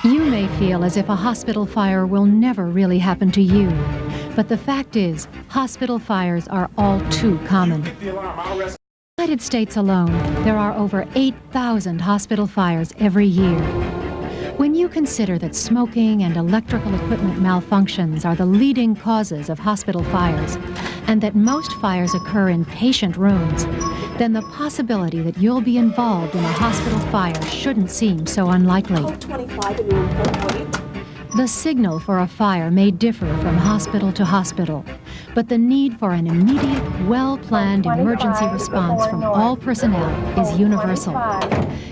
You may feel as if a hospital fire will never really happen to you, but the fact is, hospital fires are all too common. In the United States alone, there are over 8,000 hospital fires every year. When you consider that smoking and electrical equipment malfunctions are the leading causes of hospital fires, and that most fires occur in patient rooms, then the possibility that you'll be involved in a hospital fire shouldn't seem so unlikely. The signal for a fire may differ from hospital to hospital, but the need for an immediate, well-planned emergency response from all personnel is universal.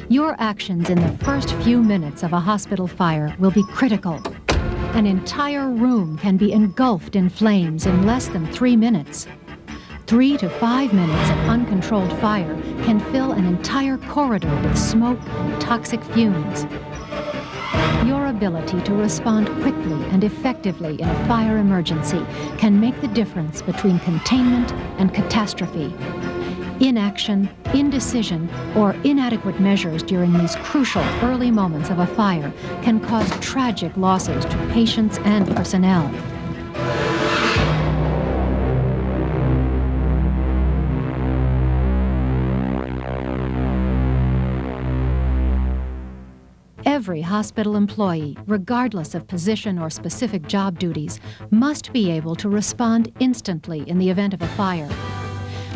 Your actions in the first few minutes of a hospital fire will be critical. An entire room can be engulfed in flames in less than 3 minutes. 3 to 5 minutes of uncontrolled fire can fill an entire corridor with smoke and toxic fumes. Your ability to respond quickly and effectively in a fire emergency can make the difference between containment and catastrophe. Inaction, indecision, or inadequate measures during these crucial early moments of a fire can cause tragic losses to patients and personnel. Every hospital employee, regardless of position or specific job duties, must be able to respond instantly in the event of a fire.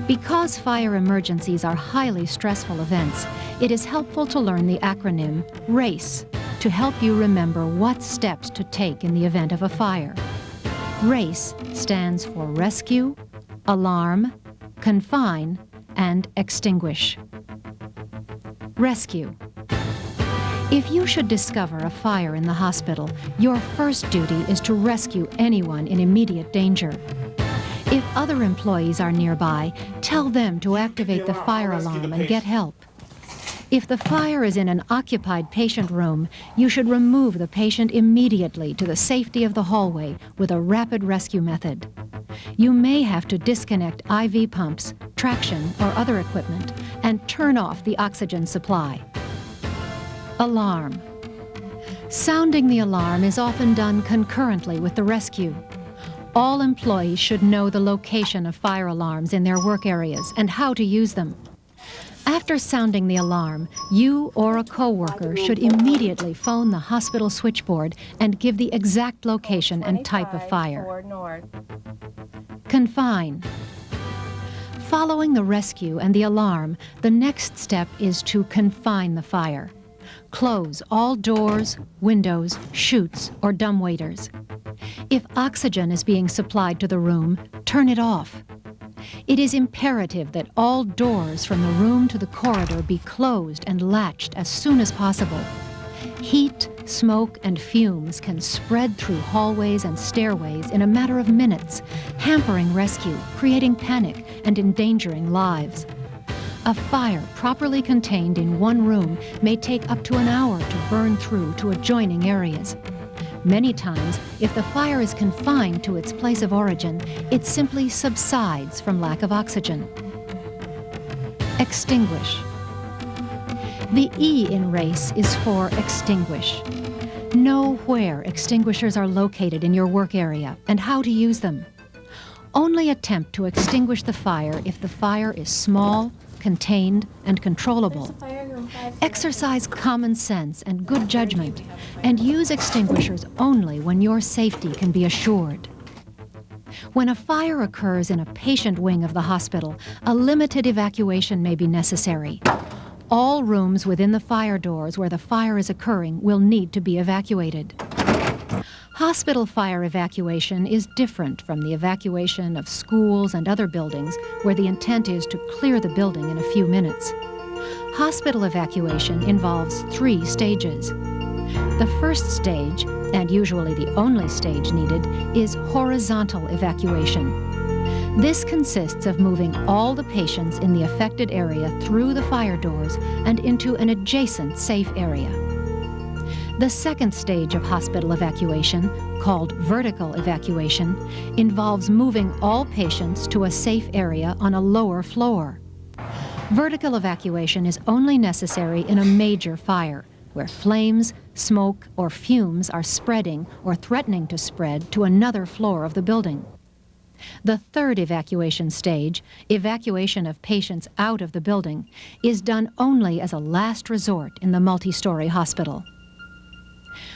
Because fire emergencies are highly stressful events, it is helpful to learn the acronym RACE to help you remember what steps to take in the event of a fire. RACE stands for Rescue, Alarm, Confine, and Extinguish. Rescue. If you should discover a fire in the hospital, your first duty is to rescue anyone in immediate danger. If other employees are nearby, tell them to activate the fire alarm and get help. If the fire is in an occupied patient room, you should remove the patient immediately to the safety of the hallway with a rapid rescue method. You may have to disconnect IV pumps, traction, or other equipment, and turn off the oxygen supply. Alarm. Sounding the alarm is often done concurrently with the rescue. All employees should know the location of fire alarms in their work areas and how to use them. After sounding the alarm, you or a coworker should immediately phone the hospital switchboard and give the exact location and type of fire. Confine. Following the rescue and the alarm, the next step is to confine the fire. Close all doors, windows, chutes, or dumbwaiters. If oxygen is being supplied to the room, turn it off. It is imperative that all doors from the room to the corridor be closed and latched as soon as possible. Heat, smoke, and fumes can spread through hallways and stairways in a matter of minutes, hampering rescue, creating panic, and endangering lives. A fire properly contained in one room may take up to an hour to burn through to adjoining areas. Many times, if the fire is confined to its place of origin, it simply subsides from lack of oxygen. Extinguish. The E in RACE is for extinguish. Know where extinguishers are located in your work area and how to use them. Only attempt to extinguish the fire if the fire is small, contained, and controllable. Exercise common sense and good judgment, and use extinguishers only when your safety can be assured. When a fire occurs in a patient wing of the hospital, a limited evacuation may be necessary. All rooms within the fire doors where the fire is occurring will need to be evacuated. Hospital fire evacuation is different from the evacuation of schools and other buildings where the intent is to clear the building in a few minutes. Hospital evacuation involves 3 stages. The first stage, and usually the only stage needed, is horizontal evacuation. This consists of moving all the patients in the affected area through the fire doors and into an adjacent safe area. The second stage of hospital evacuation, called vertical evacuation, involves moving all patients to a safe area on a lower floor. Vertical evacuation is only necessary in a major fire, where flames, smoke, or fumes are spreading or threatening to spread to another floor of the building. The third evacuation stage, evacuation of patients out of the building, is done only as a last resort in the multi-story hospital.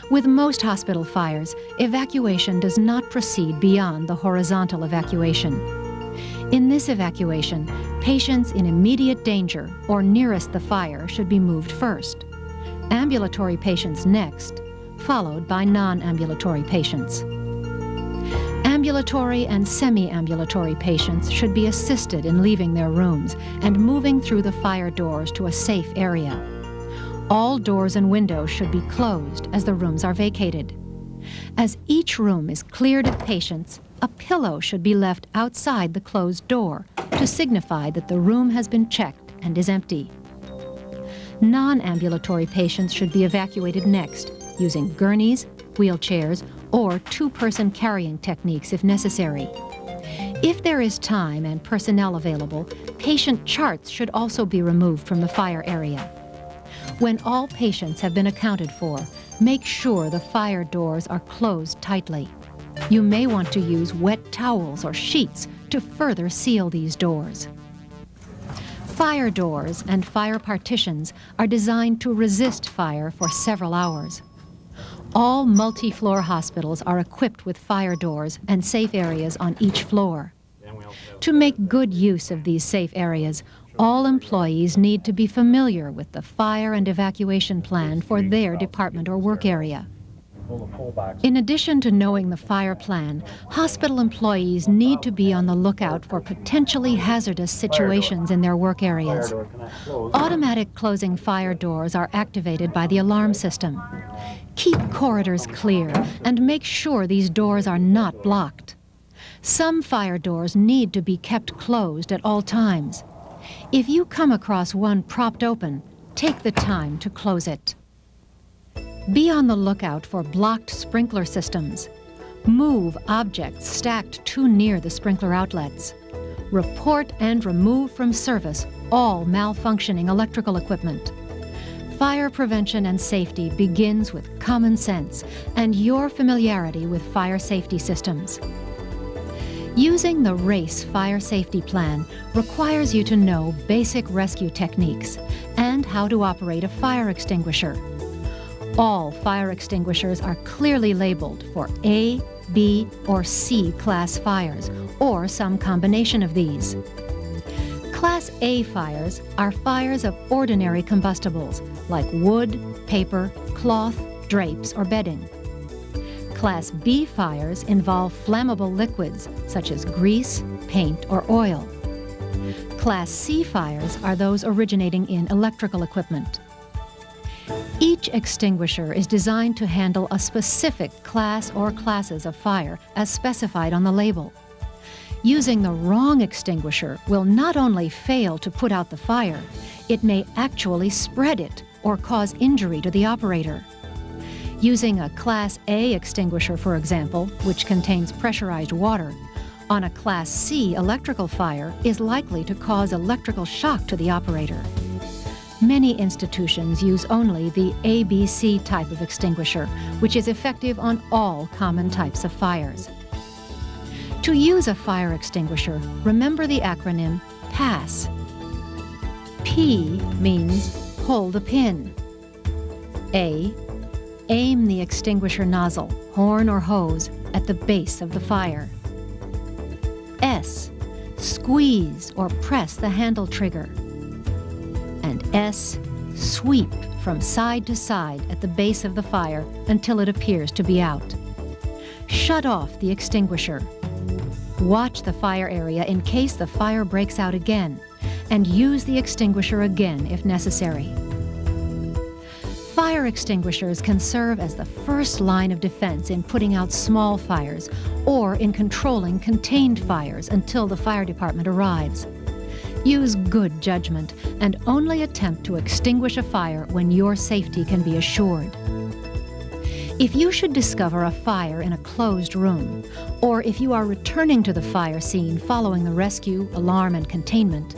With most hospital fires, evacuation does not proceed beyond the horizontal evacuation. In this evacuation, patients in immediate danger or nearest the fire should be moved first, ambulatory patients next, followed by non-ambulatory patients. Ambulatory and semi-ambulatory patients should be assisted in leaving their rooms and moving through the fire doors to a safe area. All doors and windows should be closed as the rooms are vacated. As each room is cleared of patients, a pillow should be left outside the closed door to signify that the room has been checked and is empty. Non-ambulatory patients should be evacuated next, using gurneys, wheelchairs, or two-person carrying techniques if necessary. If there is time and personnel available, patient charts should also be removed from the fire area. When all patients have been accounted for, make sure the fire doors are closed tightly. You may want to use wet towels or sheets to further seal these doors. Fire doors and fire partitions are designed to resist fire for several hours. All multi-floor hospitals are equipped with fire doors and safe areas on each floor. To make good use of these safe areas, all employees need to be familiar with the fire and evacuation plan for their department or work area. In addition to knowing the fire plan, hospital employees need to be on the lookout for potentially hazardous situations in their work areas. Automatic closing fire doors are activated by the alarm system. Keep corridors clear and make sure these doors are not blocked. Some fire doors need to be kept closed at all times. If you come across one propped open, take the time to close it. Be on the lookout for blocked sprinkler systems. Move objects stacked too near the sprinkler outlets. Report and remove from service all malfunctioning electrical equipment. Fire prevention and safety begins with common sense and your familiarity with fire safety systems. Using the RACE Fire Safety Plan requires you to know basic rescue techniques and how to operate a fire extinguisher. All fire extinguishers are clearly labeled for A, B, or C class fires, or some combination of these. Class A fires are fires of ordinary combustibles like wood, paper, cloth, drapes, or bedding. Class B fires involve flammable liquids such as grease, paint, or oil. Class C fires are those originating in electrical equipment. Each extinguisher is designed to handle a specific class or classes of fire as specified on the label. Using the wrong extinguisher will not only fail to put out the fire, it may actually spread it or cause injury to the operator. Using a Class A extinguisher, for example, which contains pressurized water, on a Class C electrical fire is likely to cause electrical shock to the operator. Many institutions use only the ABC type of extinguisher, which is effective on all common types of fires. To use a fire extinguisher, remember the acronym PASS. P means pull the pin. A, aim the extinguisher nozzle, horn or hose, at the base of the fire. S, squeeze or press the handle trigger. And S, sweep from side to side at the base of the fire until it appears to be out. Shut off the extinguisher. Watch the fire area in case the fire breaks out again, and use the extinguisher again if necessary. Fire extinguishers can serve as the first line of defense in putting out small fires or in controlling contained fires until the fire department arrives. Use good judgment and only attempt to extinguish a fire when your safety can be assured. If you should discover a fire in a closed room, or if you are returning to the fire scene following the rescue, alarm, and containment,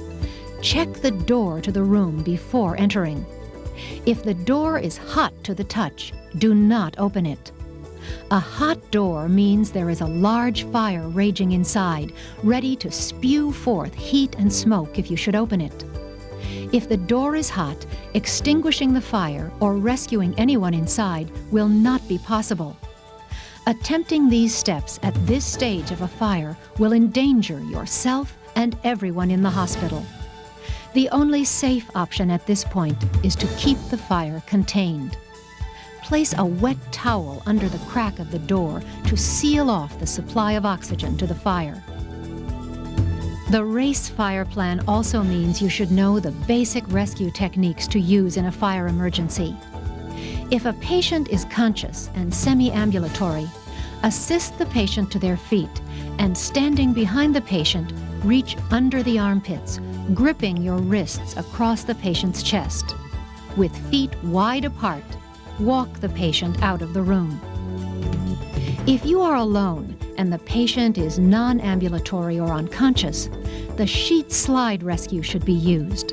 check the door to the room before entering. If the door is hot to the touch, do not open it. A hot door means there is a large fire raging inside, ready to spew forth heat and smoke if you should open it. If the door is hot, extinguishing the fire or rescuing anyone inside will not be possible. Attempting these steps at this stage of a fire will endanger yourself and everyone in the hospital. The only safe option at this point is to keep the fire contained. Place a wet towel under the crack of the door to seal off the supply of oxygen to the fire. The RACE fire plan also means you should know the basic rescue techniques to use in a fire emergency. If a patient is conscious and semi-ambulatory, assist the patient to their feet and, standing behind the patient, reach under the armpits, gripping your wrists across the patient's chest. With feet wide apart, walk the patient out of the room. If you are alone and the patient is non-ambulatory or unconscious, the sheet slide rescue should be used.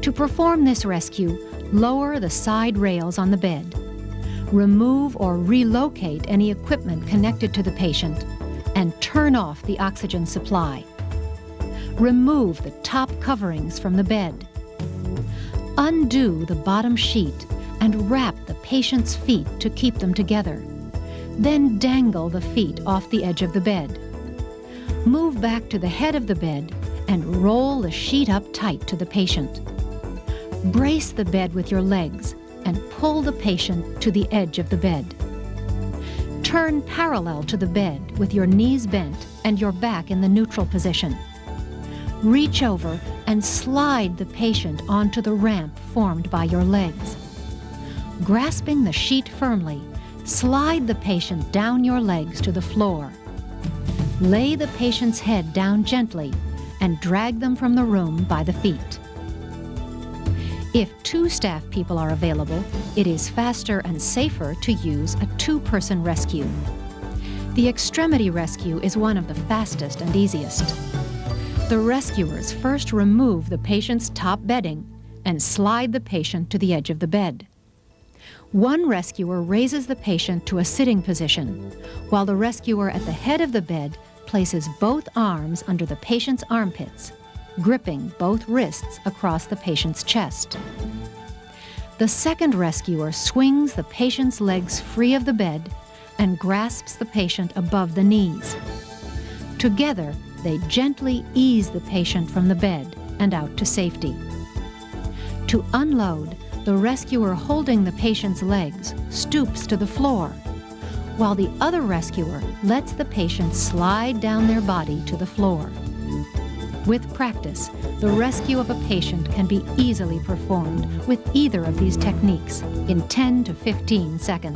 To perform this rescue, lower the side rails on the bed. Remove or relocate any equipment connected to the patient and turn off the oxygen supply. Remove the top coverings from the bed. Undo the bottom sheet and wrap the patient's feet to keep them together. Then dangle the feet off the edge of the bed. Move back to the head of the bed and roll the sheet up tight to the patient. Brace the bed with your legs and pull the patient to the edge of the bed. Turn parallel to the bed with your knees bent and your back in the neutral position. Reach over and slide the patient onto the ramp formed by your legs. Grasping the sheet firmly, slide the patient down your legs to the floor. Lay the patient's head down gently and drag them from the room by the feet. If 2 staff people are available, it is faster and safer to use a 2-person rescue. The extremity rescue is one of the fastest and easiest. The rescuers first remove the patient's top bedding and slide the patient to the edge of the bed. One rescuer raises the patient to a sitting position, while the rescuer at the head of the bed places both arms under the patient's armpits, gripping both wrists across the patient's chest. The second rescuer swings the patient's legs free of the bed and grasps the patient above the knees. Together, they gently ease the patient from the bed and out to safety. To unload, the rescuer holding the patient's legs stoops to the floor, while the other rescuer lets the patient slide down their body to the floor. With practice, the rescue of a patient can be easily performed with either of these techniques in 10 to 15 seconds.